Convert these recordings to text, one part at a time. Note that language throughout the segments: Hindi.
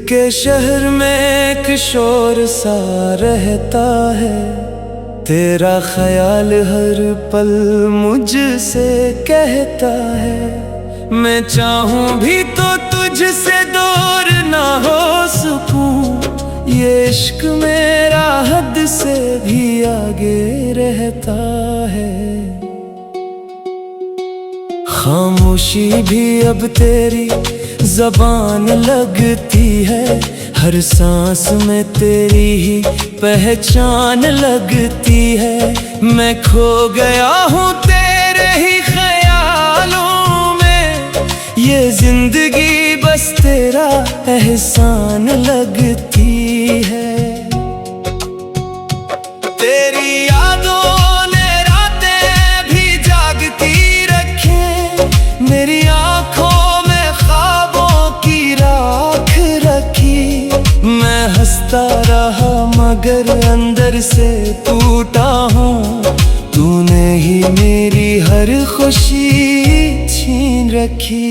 के शहर में एक शोर सा रहता है, तेरा ख्याल हर पल मुझसे कहता है। मैं चाहूं भी तो तुझसे दूर ना हो सकूं, ये इश्क मेरा हद से भी आगे रहता है। खामोशी भी अब तेरी ज़बान लगती है, हर सांस में तेरी ही पहचान लगती है। मैं खो गया हूँ तेरे ही ख्यालों में, ये जिंदगी बस तेरा एहसान लगती है। तेरी यादों ने रातें भी जागती रखें, मेरी आँखों में ख्वाबों की राख रखी। मैं हंसता रहा मगर अंदर से टूटा हूँ, तूने ही मेरी हर खुशी छीन रखी।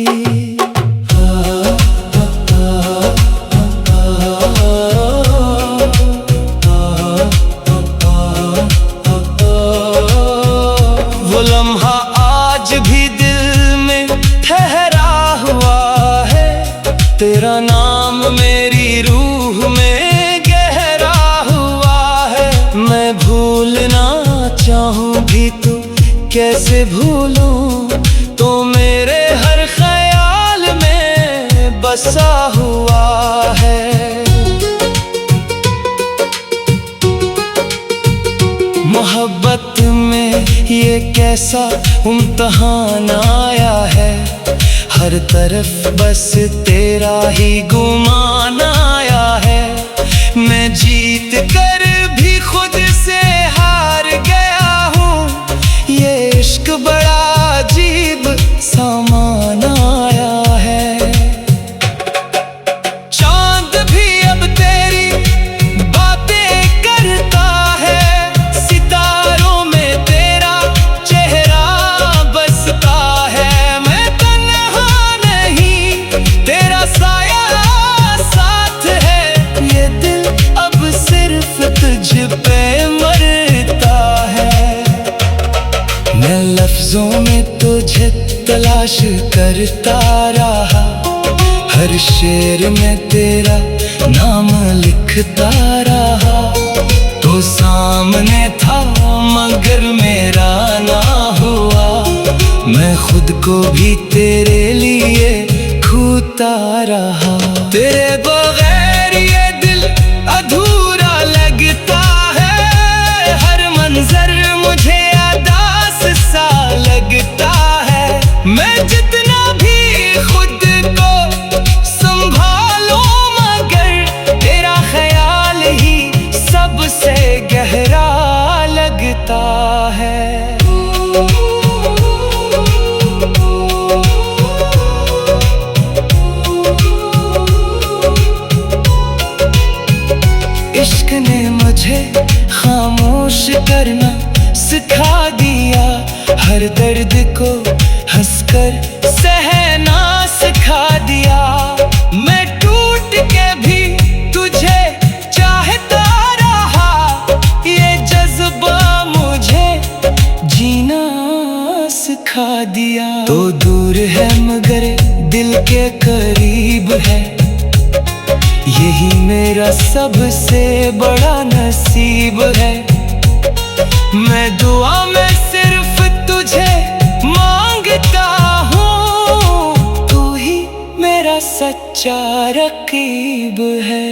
वो लम्हा आज भी दिल में ठहरा हुआ है, तेरा नाम मेरी रूह में गहरा हुआ है। मैं भूलना चाहूँ भी तो कैसे भूलूं, तो मेरे हर ख्याल में बसा हुआ है। मोहब्बत में ये कैसा इम्तिहान आया है, हर तरफ बस तेरा ही गुमान आया है। मैं जीत कर भी खुद से हार गया हूँ, ये इश्क बड़ा अजीब सामान आया है। चांद भी अब तेरी बातें करता है, सितारों में तेरा चेहरा बसता है। मैं तन्हा नहीं, तेरा साया साथ है, ये दिल अब सिर्फ तुझ पे मरता है। मैं लफ्जों में तुझे तलाश करता रहा, हर शेर में तेरा नाम लिखता रहा। तो सामने था मगर मेरा ना हुआ, मैं खुद को भी तेरे लिए खोता रहा। तेरे बगैर ये दिल अधूरा लगता है, हर मंजर मुझे अदास सा लगता है। मैं जितना भी खुद को संभालूं मगर तेरा ख्याल ही सबसे गहरा लगता है। इश्क ने मुझे खामोश करना सिखा दिया, हर दर्द को हंसकर सहना सिखा दिया। मैं टूट के भी तुझे चाहता रहा, ये जज्बा मुझे जीना सिखा दिया। तो दूर है मगर दिल के करीब है, यही मेरा सबसे बड़ा नसीब है। मैं दुआ में सिर्फ तुझे मांगता हूँ, तू ही मेरा सच्चा रकीब है।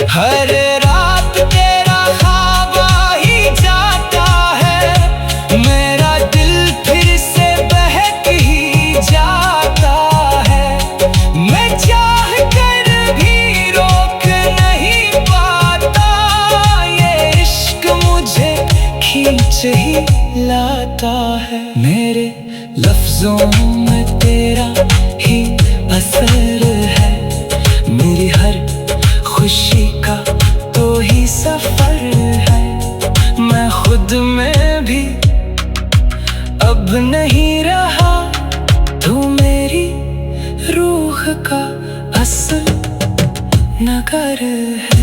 हर रात तेरा ख्वाब आ ही जाता है, मेरा दिल फिर से बहक ही जाता है। मैं चाह कर भी रोक नहीं पाता, ये इश्क मुझे खींच ही लाता है। मेरे लफ्जों में तेरा ही असर है, मेरी हर खुशी का तो ही सफर है। मैं खुद में भी अब नहीं रहा, तू मेरी रूह का असल न कर है।